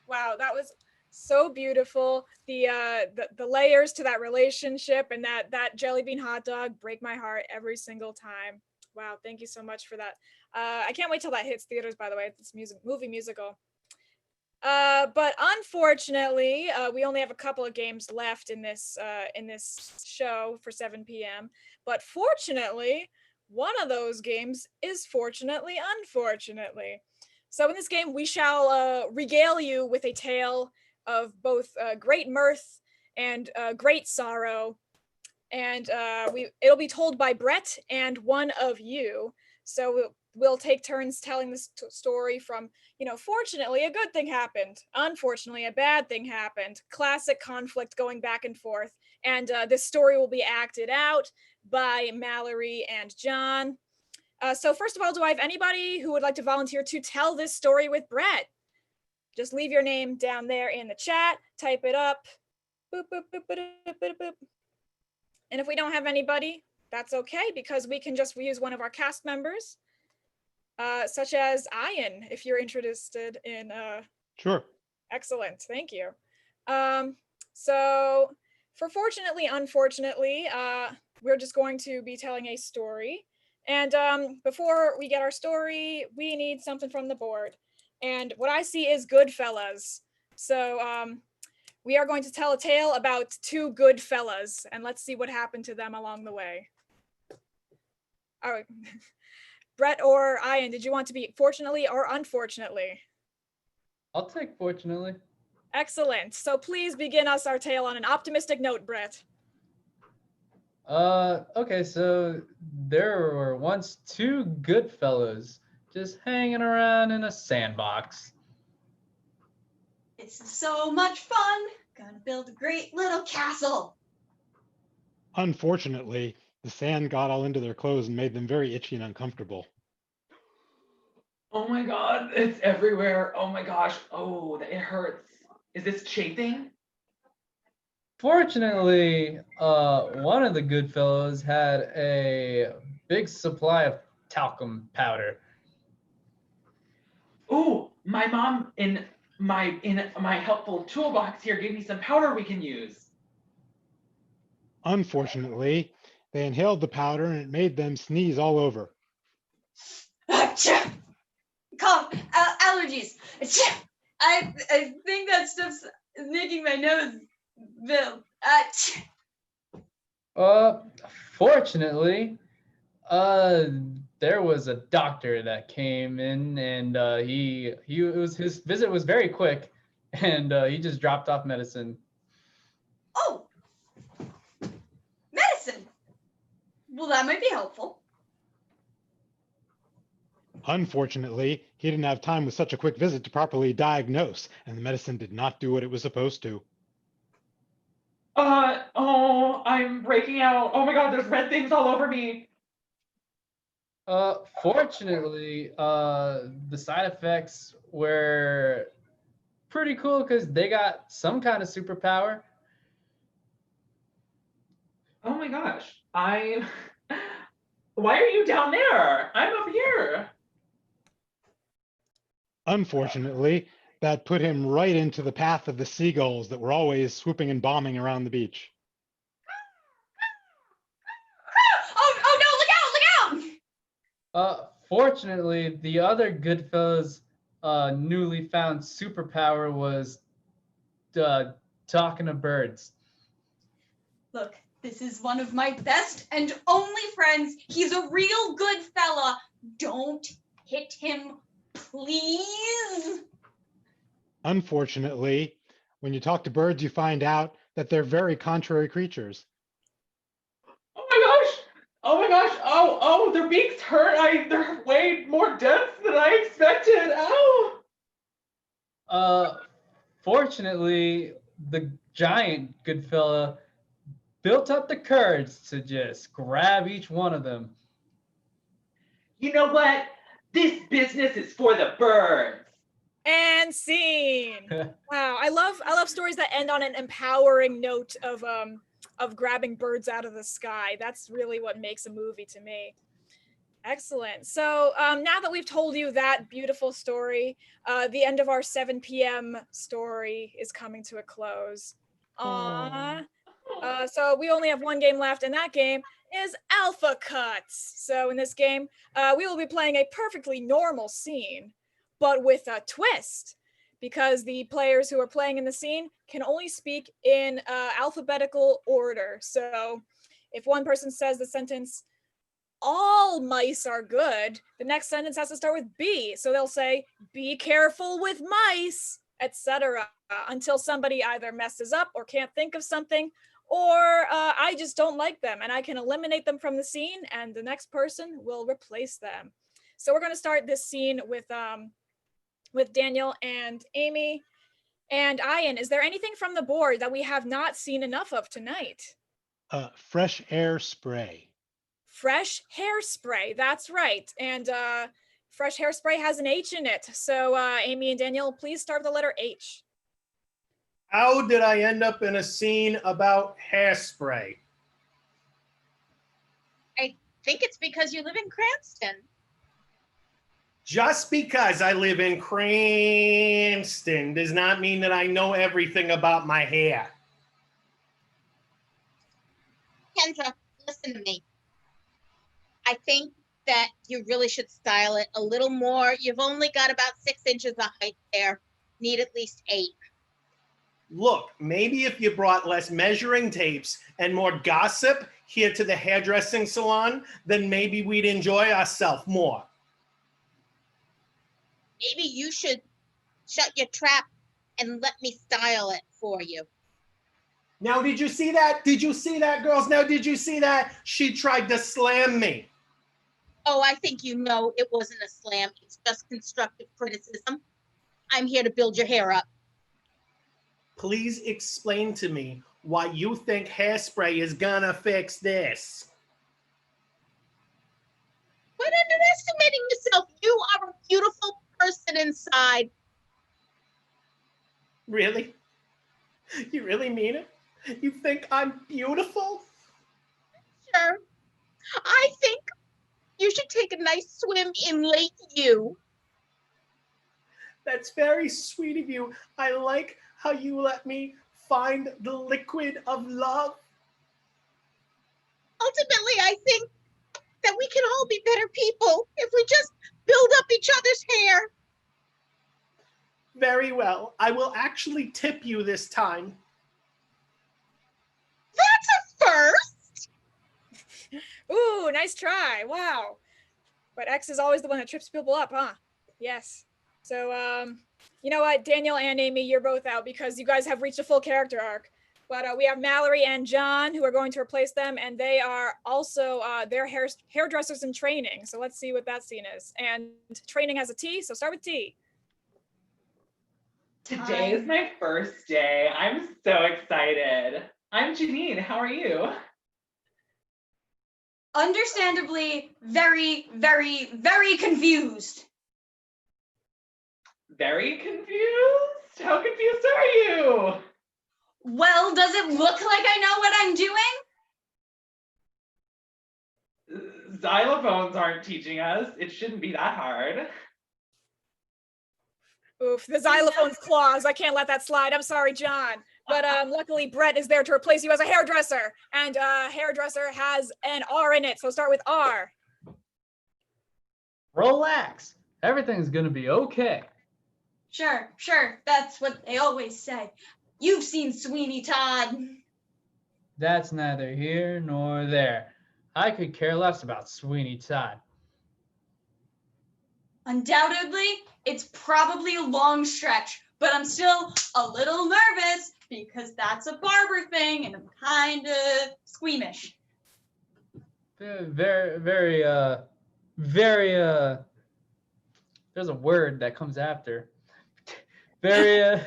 Wow, that was so beautiful. The layers to that relationship and that jelly bean hot dog break my heart every single time. Wow, thank you so much for that. I can't wait till that hits theaters, by the way. It's movie musical. But unfortunately, we only have a couple of games left in this show for 7 p.m. But fortunately, one of those games is fortunately unfortunately. So in this game, we shall regale you with a tale of both great mirth and great sorrow. And it'll be told by Brett and one of you. So we'll take turns telling this story from, fortunately, a good thing happened. Unfortunately, a bad thing happened. Classic conflict going back and forth. And this story will be acted out by Mallory and John. So first of all, do I have anybody who would like to volunteer to tell this story with Brett? Just leave your name down there in the chat, type it up. Boop, boop, boop, boop, boop, boop, boop. And if we don't have anybody, that's okay, because we can just reuse one of our cast members, such as Ian, if you're interested in. Sure. Excellent, thank you. So for fortunately, unfortunately, we're just going to be telling a story. And before we get our story, we need something from the board. And what I see is Goodfellas. So we are going to tell a tale about 2 good fellas, and let's see what happened to them along the way. All right. Brett or Ian, did you want to be fortunately or unfortunately? I'll take fortunately. Excellent. So please begin us our tale on an optimistic note, Brett. Okay, so there were once 2 good fellows just hanging around in a sandbox. It's so much fun. Gonna build a great little castle. Unfortunately, the sand got all into their clothes and made them very itchy and uncomfortable. Oh my God, it's everywhere. Oh my gosh. Oh, it hurts. Is this chafing? Fortunately, one of the good fellows had a big supply of talcum powder. Ooh, my mom in my helpful toolbox here gave me some powder we can use. Unfortunately, they inhaled the powder and it made them sneeze all over. Achoo! Allergies. Achoo! I think that stuff's making my nose Bill, Fortunately, there was a doctor that came in, and his visit was very quick, and he just dropped off medicine. oh, medicine. Well, that might be helpful. Unfortunately, he didn't have time with such a quick visit to properly diagnose, and the medicine did not do what it was supposed to. Oh, I'm breaking out. Oh my God, there's red things all over me. Fortunately, the side effects were pretty cool because they got some kind of superpower. Oh my gosh, why are you down there? I'm up here. Unfortunately, that put him right into the path of the seagulls that were always swooping and bombing around the beach. Oh no, look out, Fortunately, the other Goodfellas newly found superpower was talking to birds. Look, this is one of my best and only friends. He's a real good fella. Don't hit him, please. Unfortunately, when you talk to birds, you find out that they're very contrary creatures. Oh my gosh. Oh my gosh. Oh, their beaks hurt. They're way more dense than I expected. Ow. Fortunately, the giant Goodfella built up the courage to just grab each one of them. You know what? This business is for the birds. And scene. Wow, I love stories that end on an empowering note of grabbing birds out of the sky. That's really what makes a movie to me. Excellent. So now that we've told you that beautiful story, the end of our 7 p.m. story is coming to a close. Aww. So we only have one game left, and that game is Alpha Cuts. So in this game, we will be playing a perfectly normal scene, but with a twist, because the players who are playing in the scene can only speak in alphabetical order. So if one person says the sentence, all mice are good, the next sentence has to start with B. So they'll say, be careful with mice, etc., until somebody either messes up or can't think of something, or I just don't like them and I can eliminate them from the scene and the next person will replace them. So we're going to start this scene with Daniel and Amy. And Ian, is there anything from the board that we have not seen enough of tonight? Fresh air spray. Fresh hairspray, that's right. And fresh hairspray has an H in it. So Amy and Daniel, please start with the letter H. How did I end up in a scene about hairspray? I think it's because you live in Cranston. Just because I live in Cranston does not mean that I know everything about my hair. Kendra, listen to me. I think that you really should style it a little more. You've only got about 6 inches of height there. Need at least 8. Look, maybe if you brought less measuring tapes and more gossip here to the hairdressing salon, then maybe we'd enjoy ourselves more. Maybe you should shut your trap and let me style it for you. Now, did you see that? Did you see that, girls? Now, did you see that? She tried to slam me. Oh, I think you know it wasn't a slam. It's just constructive criticism. I'm here to build your hair up. Please explain to me why you think hairspray is gonna fix this. Quit underestimating yourself. You are a beautiful person inside. Really? You really mean it? You think I'm beautiful? Sure. I think you should take a nice swim in Lake U. That's very sweet of you. I like how you let me find the liquid of love. Ultimately, I think that we can all be better people if we just build up each other's hair. Very well. I will actually tip you this time. Ooh, nice try. Wow. But X is always the one that trips people up, huh? Yes. So, you know what, Daniel and Amy, you're both out because you guys have reached a full character arc. But we have Mallory and John who are going to replace them, and they are also they're hairdressers in training. So let's see what that scene is. And training has a T, so start with T. Today is my first day. I'm so excited. I'm Janine. How are you? Understandably, very, very, very confused. Very confused? How confused are you? Well, does it look like I know what I'm doing? Xylophones aren't teaching us. It shouldn't be that hard. Oof, the xylophone's claws. I can't let that slide. I'm sorry, John. But luckily, Brett is there to replace you as a hairdresser. And hairdresser has an R in it, so start with R. Relax. Everything's going to be okay. Sure, that's what they always say. You've seen Sweeney Todd. That's neither here nor there. I could care less about Sweeney Todd. Undoubtedly, it's probably a long stretch, but I'm still a little nervous because that's a barber thing and I'm kind of squeamish. Very, there's a word that comes after. Very,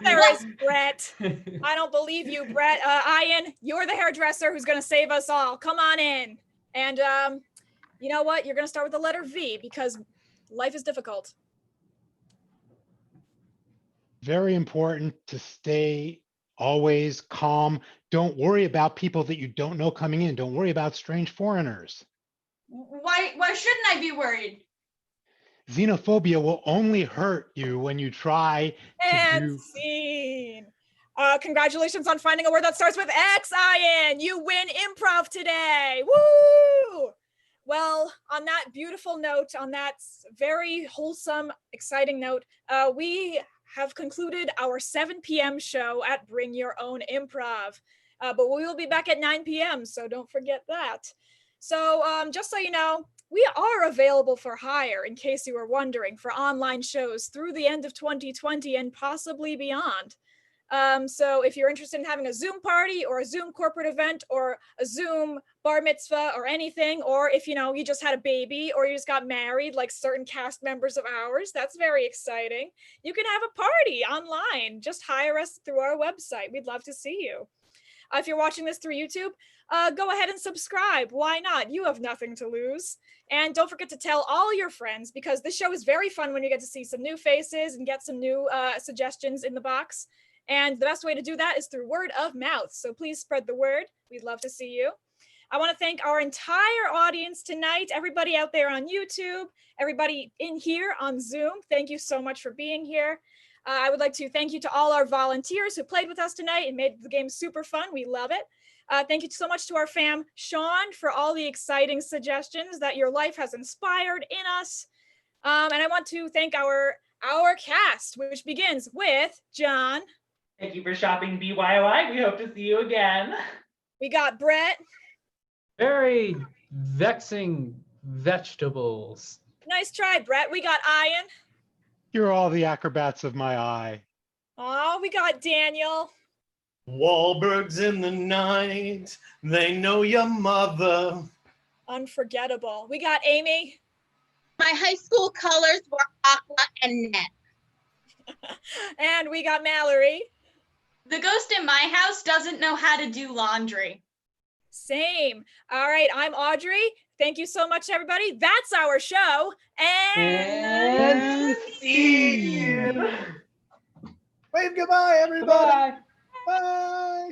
There is Brett. I don't believe you, Brett. Ian, you're the hairdresser who's going to save us all. Come on in. And you know what? You're going to start with the letter V because life is difficult. Very important to stay always calm. Don't worry about people that you don't know coming in. Don't worry about strange foreigners. Why shouldn't I be worried? Xenophobia will only hurt you when you try to do. Scene. Congratulations on finding a word that starts with X, Ian. You win improv today. Woo! Well, on that beautiful note, on that very wholesome, exciting note, we have concluded our 7 p.m. show at Bring Your Own Improv. But we will be back at 9 p.m., so don't forget that. So just so you know, we are available for hire, in case you were wondering, for online shows through the end of 2020 and possibly beyond. So if you're interested in having a Zoom party or a Zoom corporate event or a Zoom bar mitzvah or anything, or if you just had a baby or you just got married like certain cast members of ours, that's very exciting. You can have a party online. Just hire us through our website. We'd love to see you. If you're watching this through YouTube, go ahead and subscribe. Why not? You have nothing to lose. And don't forget to tell all your friends because this show is very fun when you get to see some new faces and get some new suggestions in the box. And the best way to do that is through word of mouth. So please spread the word. We'd love to see you. I want to thank our entire audience tonight, everybody out there on YouTube, everybody in here on Zoom. Thank you so much for being here. I would like to thank you to all our volunteers who played with us tonight and made the game super fun. We love it. Thank you so much to our fam, Sean, for all the exciting suggestions that your life has inspired in us. And I want to thank our cast, which begins with John. Thank you for shopping BYOI. We hope to see you again. We got Brett. Very vexing vegetables. Nice try, Brett. We got Ian. You're all the acrobats of my eye. Oh, we got Daniel. Wahlberg's in the night. They know your mother. Unforgettable. We got Amy. My high school colors were aqua and net. And we got Mallory. The ghost in my house doesn't know how to do laundry. Same. All right, I'm Audrey. Thank you so much, everybody. That's our show. And see you. Wave goodbye, everybody. Bye. Bye.